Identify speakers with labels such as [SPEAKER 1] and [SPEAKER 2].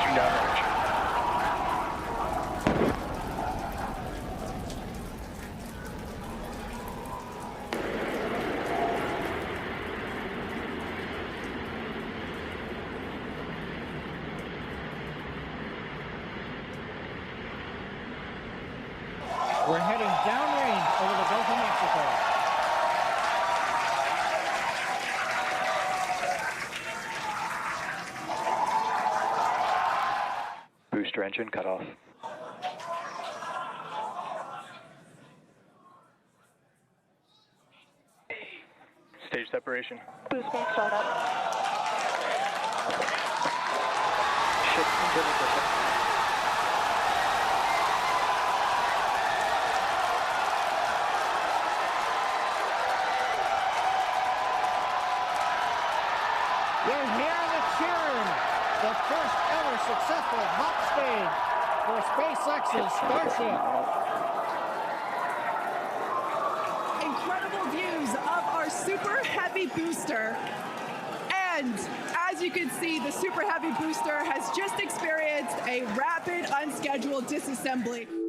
[SPEAKER 1] approaching downrange.
[SPEAKER 2] We're heading downrange over the Gulf of Mexico.
[SPEAKER 1] Booster engine cut off. Stage separation.
[SPEAKER 3] Boost bank startup.
[SPEAKER 1] Ship internal pressure.
[SPEAKER 2] You're hearing the cheering. The first ever successful hot Spade for SpaceX's Starship.
[SPEAKER 4] Incredible views of our Super Heavy booster. And as you can see, the Super Heavy booster has just experienced a rapid unscheduled disassembly.